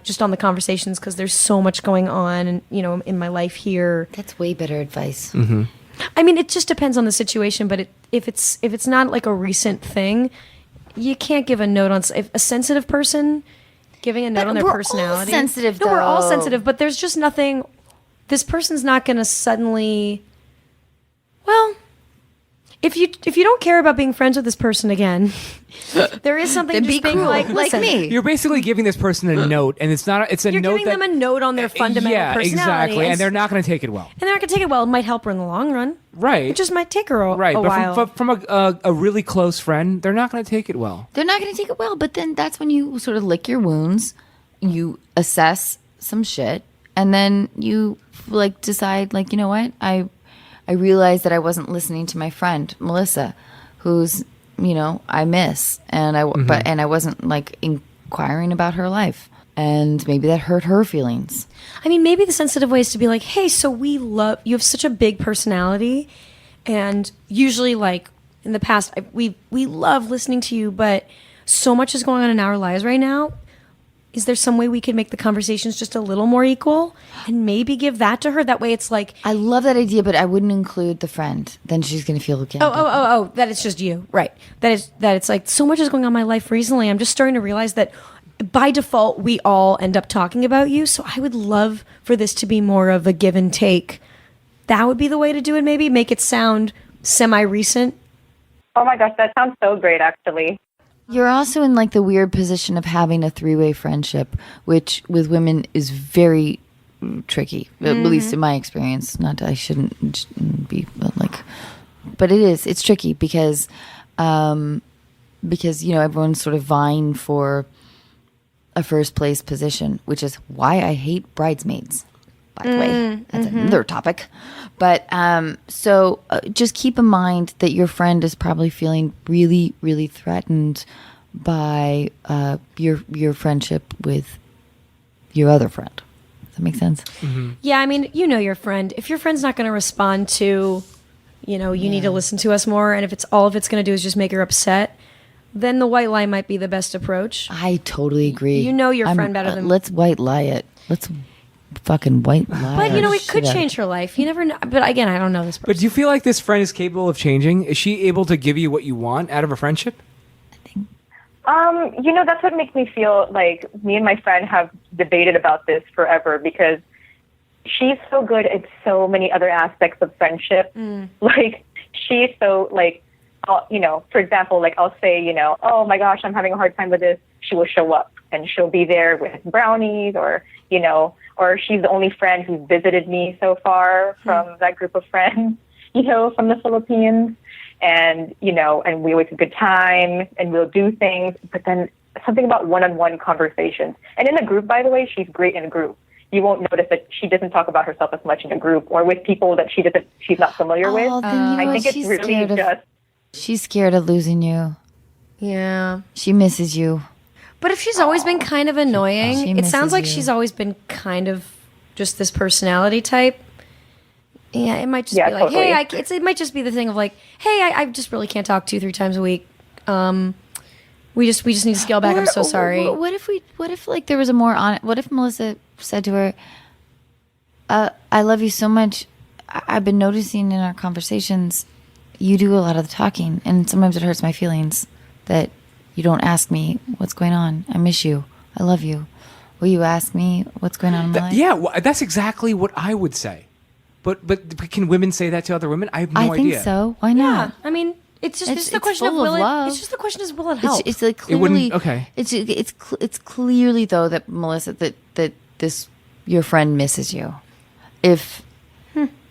just on the conversations, because there's so much going on, and in my life here. That's way better advice. Mm-hmm. I mean, it just depends on the situation, but if it's not like a recent thing, you can't give a note on if a sensitive person giving a note on their we're all personality. sensitive, No, we're all though. sensitive, but there's just nothing. This person's not going to suddenly. Well, if you don't care about being friends with this person again, there is something Then just be being cruel, like like me. You're basically giving this person a note, and it's not. It's a You're note giving them a note on their fundamental personality. exactly, and they're not going to take it well. And they're not going to take it well. It might help her in the long run. Right. It just might take her a Right, while. but from a really close friend, they're not going to take it well. They're not going to take it well, but then that's when you sort of lick your wounds, you assess some shit, and then you like decide, like, you know what? I realized that I wasn't listening to my friend Melissa, who's I miss, and I wasn't like inquiring about her life, and maybe that hurt her feelings. I mean, maybe the sensitive way is to be like, hey, so you have such a big personality, and usually, like, in the past, we love listening to you, but so much is going on in our lives right now. Is there some way we could make the conversations just a little more equal, and maybe give that to her? That way it's like, I love that idea, but I wouldn't include the friend. Then she's going to feel again. oh, that it's just you. Right. That it's like, so much is going on in my life recently. I'm just starting to realize that by default, we all end up talking about you. So I would love for this to be more of a give and take. That would be the way to do it, maybe. Make it sound semi-recent. Oh my gosh, that sounds so great, actually. You're also in like the weird position of having a 3-way friendship, which with women is very tricky, at least in my experience. Not that I shouldn't be like, but it's tricky because everyone's sort of vying for a first place position, which is why I hate bridesmaids. By the way, that's another topic. But so just keep in mind that your friend is probably feeling really, really threatened by your friendship with your other friend. Does that make sense? Mm-hmm. Yeah, I mean, your friend. If your friend's not going to respond to, you need to listen to us more, and if it's going to do is just make her upset, then the white lie might be the best approach. I totally agree. You know your friend better than- Let's white lie it. Let's fucking white lie. But it could shit out. change her life. You never know. But again, I don't know this person. But do you feel like this friend is capable of changing? Is she able to give you what you want out of a friendship? That's what makes me feel like me and my friend have debated about this forever, because she's so good at so many other aspects of friendship. Like, she's so, like, for example, like, I'll say, oh my gosh, I'm having a hard time with this. She will show up and she'll be there with brownies, or she's the only friend who's visited me so far from that group of friends, from the Philippines. And, and we always have a good time and we'll do things, but then something about one-on-one conversations. And in a group, by the way, she's great in a group. You won't notice that she doesn't talk about herself as much in a group or with people that she's not familiar with. I think it's really just... She's scared of losing you. Yeah. She misses you. But if she's always been kind of annoying, She it sounds misses like you. she's always been kind of just this personality type. Yeah, it might just be like, totally. hey, it might just be the thing of like, hey, I just really can't talk 2-3 times a week. We just need to scale back. I'm so sorry. What if like there was a more honest? What if Melissa said to her, "I love you so much. I've been noticing in our conversations, you do a lot of the talking, and sometimes it hurts my feelings that you don't ask me what's going on. I miss you. I love you. Will you ask me what's going on in my life? Yeah, well, that's exactly what I would say. But can women say that to other women? I have no idea. I think so. Why not? I mean, it's just It's the question of full of will love. It's just the question is will it help? It's like It wouldn't- clearly okay. It's clearly though that Melissa that this your friend misses you. If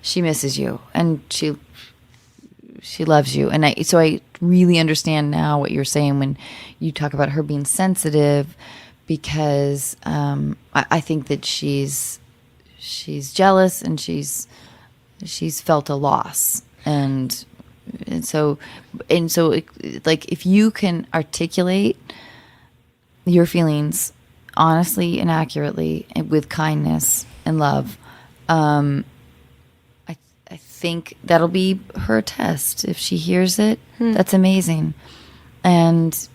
she misses you and she loves you, and I really understand now what you're saying when you talk about her being sensitive, because I think that she's jealous and she's felt a loss, and so like if you can articulate your feelings honestly and accurately and with kindness and love, I think that'll be her test. If she hears it, that's amazing, and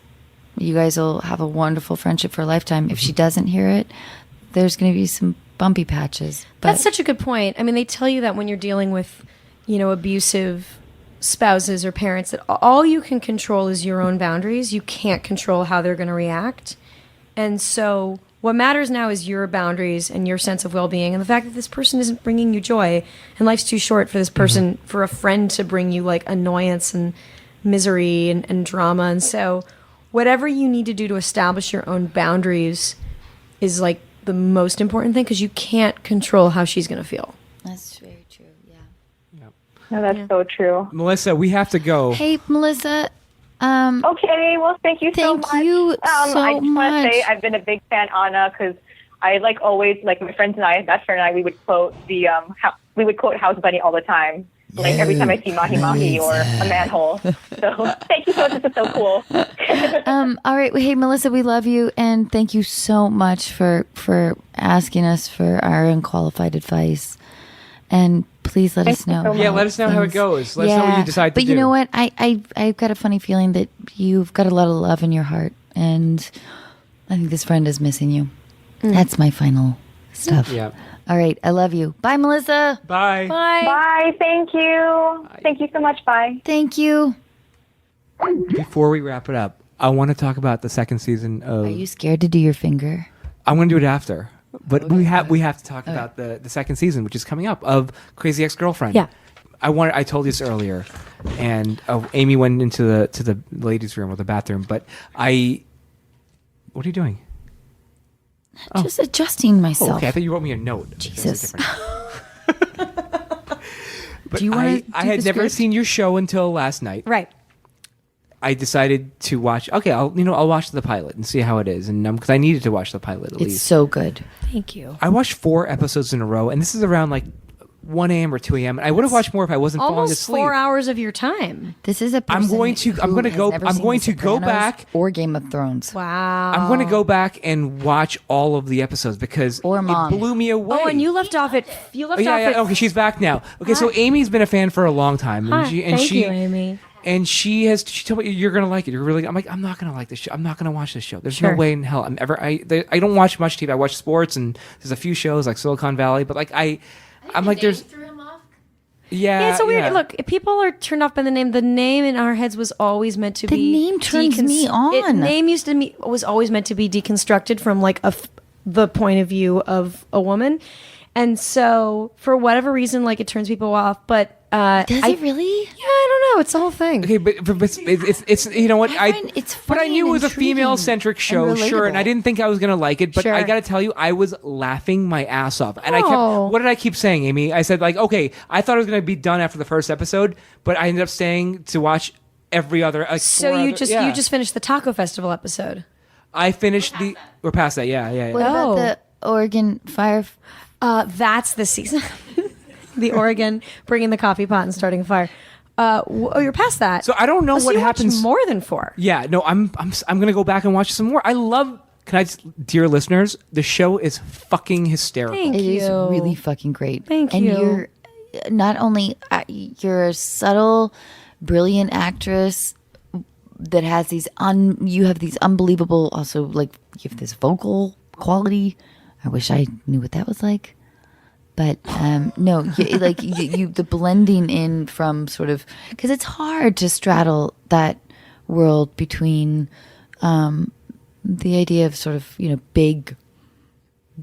you guys will have a wonderful friendship for a lifetime. If she doesn't hear it, there's going to be some bumpy patches. But That's such a good point. I mean, they tell you that when you're dealing with, abusive spouses or parents, that all you can control is your own boundaries. You can't control how they're going to react. And so what matters now is your boundaries and your sense of well-being, and the fact that this person isn't bringing you joy, and life's too short for this person, for a friend to bring you like annoyance and misery and drama. And so whatever you need to do to establish your own boundaries is like the most important thing, because you can't control how she's going to feel. that's very true. Yeah. No, that's so true. Melissa, we have to go. Hey, Melissa. Okay, well, thank you so Thank much. you I so just want to much. say I've been a big fan, Anna, because I always my friends and I, best friend and I, we would quote we would quote House Bunny all the time. Like every time I see Mahi Mahi or a manhole. So thank you so much. This is so cool. All right. Hey, Melissa, we love you, and thank you so much for asking us for our unqualified advice. And please let us you know. so much. Yeah, let us know how it goes. Let us know what you decide to but do. you know what? I've got a funny feeling that you've got a lot of love in your heart, and I think this friend is missing you. That's my final stuff. Yeah. All right. I love you. Bye, Melissa. Bye. Bye. Bye. Thank you. Thank you so much. Bye. Thank you. Before we wrap it up, I want to talk about the second season of. Are you scared to do your finger? I'm going to do it after, but we have to talk about the second season, which is coming up, of Crazy Ex-Girlfriend. Yeah. I told you this earlier, and Amy went into the ladies' room or the bathroom, but what are you doing? Just adjusting myself. Oh, okay, I thought you wrote me a note. Jesus. But Do you wanna I do had the never script? seen your show until last night. Right. I decided to watch. Okay, I'll watch the pilot and see how it is, and because I needed to watch the pilot at It's least. so good. Thank you. I watched 4 episodes in a row, and this is around like 1 a.m. or 2 a.m. I would have watched more if I wasn't falling Almost asleep. 4 hours of your time. This is a person I'm going to who go- has never I'm seen going The to go Sopranos back- or Game of Thrones. Wow. I'm going to go back and watch all of the episodes because Or Mom. it blew me away. Oh, and you left off at Okay, she's back now. Okay, so Amy's been a fan for a long time, and Hi. she and Thank she you, Amy. and she told me you're gonna like it. You're really. I'm like, I'm not gonna like this show. I'm not gonna watch this show. There's Sure. no way in hell I'm ever. I don't watch much TV. I watch sports, and there's a few shows like Silicon Valley, but like I'm like there's. Yeah, Yeah, it's so weird. yeah. Look, if people are turned off by the name. The name in our heads was always meant to The be. name turns me on. Name was always meant to be deconstructed from like the point of view of a woman, and so for whatever reason, like it turns people off. But Does it really? Yeah, I don't know. It's the whole thing. Okay, but it's you know what I find it's but I funny knew it and was a intriguing female centric and show, sure, and I relatable. didn't think I was gonna like it, but I Sure. gotta tell you, I was laughing my ass off, and Oh. what did I keep saying, Amy? I said like, okay, I thought it was gonna be done after the first episode, but I ended up staying to watch every other. Like, So 4 you other- just yeah. you just finished the Taco Festival episode. I finished we're past that, yeah. What Oh. about the Oregon Fire? That's the season. The Oregon bringing the coffee pot and starting a fire. You're past that. So I don't know Oh, so what you watched happens. more than 4. Yeah, no, I'm gonna go back and watch some more. I love. Can I, dear listeners, the show is fucking hysterical. Thank It is you. really fucking great. Thank and you. you're not only you're a subtle, brilliant actress that has you have these unbelievable, also like you have this vocal quality. I wish I knew what that was like. But no, the blending in from sort of, because it's hard to straddle that world between the idea of sort of, big,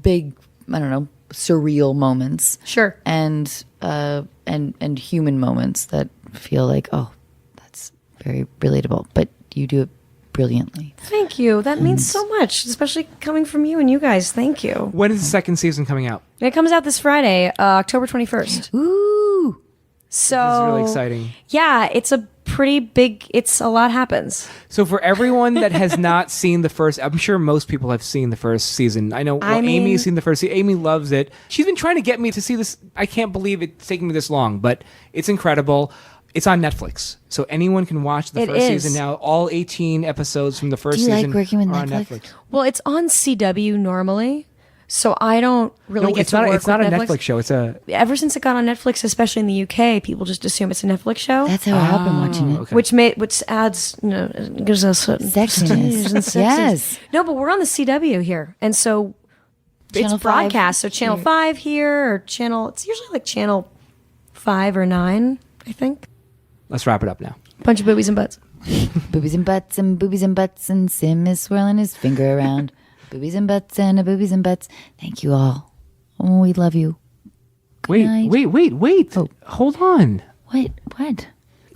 I don't know, surreal moments. Sure. And human moments that feel like, oh, that's very relatable. But you do it brilliantly. Thank you. That means so much, especially coming from you and you guys. Thank you. When is the second season coming out? It comes out this Friday, October 21st. Ooh. So This is really exciting. Yeah, it's a pretty big. It's a lot happens. So for everyone that has not seen the first, I'm sure most people have seen the first season. I know Amy's seen the first season. Amy loves it. She's been trying to get me to see this. I can't believe it's taking me this long, but it's incredible. It's on Netflix, so anyone can watch the first season now. All 18 episodes from the first season like working with are on Netflix? Netflix. Well, it's on CW normally, so I don't really get it's to not. work It's not a with Netflix. Netflix show. It's a. Ever since it got on Netflix, especially in the UK, people just assume it's a Netflix show. That's how I've been watching it. Okay. Which adds, gives us certain Sexiness. prestige and Yes. No, but we're on the CW here, and so Channel it's broadcast. So Channel 5 here, or Channel. It's usually like Channel 5 or 9, I think. Let's wrap it up now. Bunch of boobies and butts. Boobies and butts and boobies and butts, and Sim is swirling his finger around. Boobies and butts and boobies and butts. Thank you all. Oh, we love you. night. Wait. Oh. Hold on. What?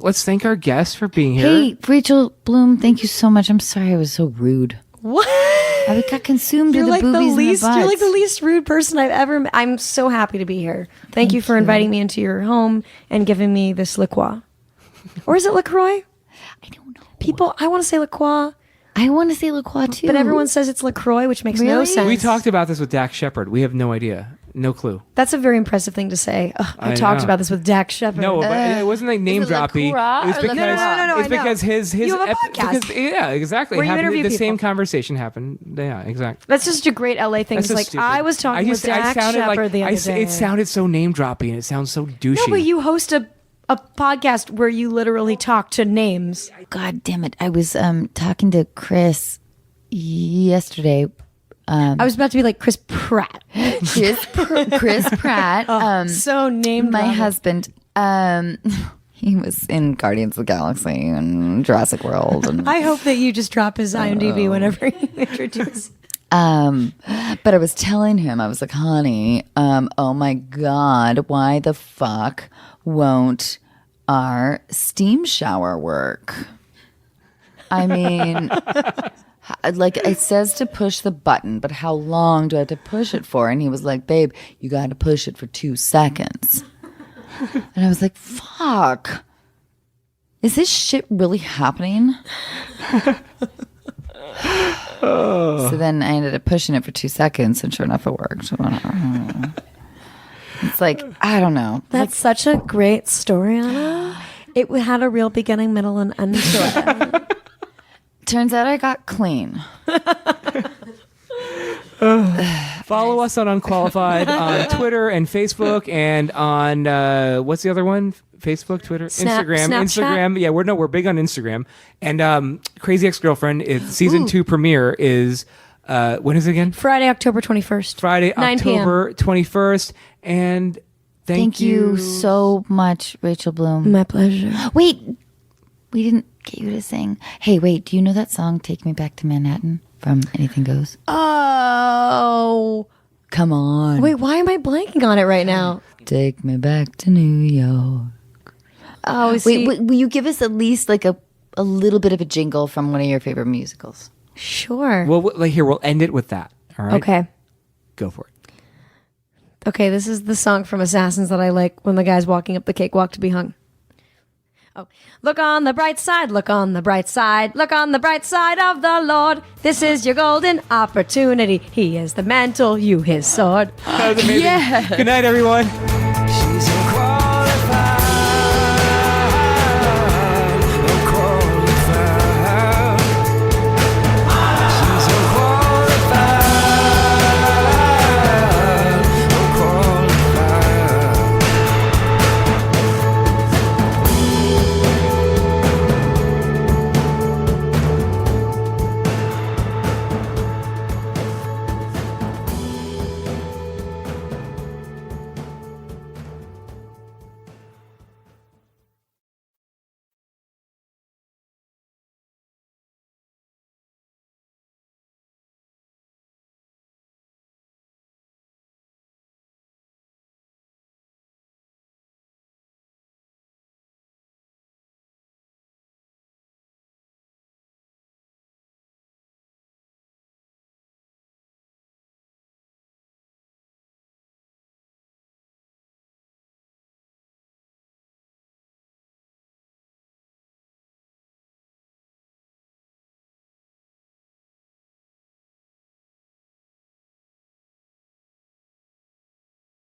Let's thank our guests for being here. Hey, Rachel Bloom, thank you so much. I'm sorry I was so rude. What? I got consumed You're with like the the boobies least. and the You're butts. like the least rude person I've ever met. I'm so happy to be here. Thank you for inviting me into your home and giving me this LaCroix. Or is it LaCroix? I don't know. People, I want to say LaCroix, I want to say LaCroix too. but everyone says it's LaCroix, which makes no Really? sense. We talked about this with Dax Shepard. We have no idea. No clue. That's a very impressive thing to say. Ugh, I I talked know. about this with Dax Shepard. No, but it wasn't like name it droppy. LaCroix It was or because LaCroix? No, it's I know. because his You have a podcast. yeah, exactly. Where you Happened- interview the same people. conversation happened. Yeah, exactly. That's just a great LA thing. That's It's so like, stupid. I was talking with Dax Shepard the other day. It sounded so name droppy and it sounds so douchey. No, but you host a podcast where you literally talk to names. God damn it. I was talking to Chris yesterday. I was about to be like Chris Pratt. Chris Pratt. So named My husband. He was in Guardians of the Galaxy and Jurassic World. And, I hope that you just drop his IMDb whenever you introduce. but I was telling him, I was like, honey, oh my God, why the fuck won't our steam shower work? I mean, like it says to push the button, but how long do I have to push it for? And he was like, babe, you got to push it for 2 seconds. And I was like, fuck. Is this shit really happening? So then I ended up pushing it for 2 seconds, and sure enough, it worked. It's like, I don't know. That's such a great story, Anna. It had a real beginning, middle, and end to it. Turns out I got clean. Follow us on Unqualified on Twitter and Facebook and on what's the other one? Facebook, Twitter, Instagram. Snapchat? Yeah, we're big on Instagram. And Crazy Ex-Girlfriend season 2 premiere is when is it again? Friday, October 21st. Friday, 9 p.m. October 21st. And thank you so much, Rachel Bloom. My pleasure. Wait, we didn't get you to sing. Hey, wait, do you know that song, Take Me Back to Manhattan from Anything Goes? Oh. Come on. Wait, why am I blanking on it right now? Take me back to New York. Oh, see. Wait, will you give us at least like a little bit of a jingle from one of your favorite musicals? Sure. well, we'll end it with that. All right. Okay. Go for it. Okay, this is the song from Assassins that I like when the guy's walking up the cakewalk to be hung. Oh, look on the bright side, look on the bright side, look on the bright side of the Lord. This is your golden opportunity. He is the mantle, you his sword. That was amazing. Yeah. Good night, everyone.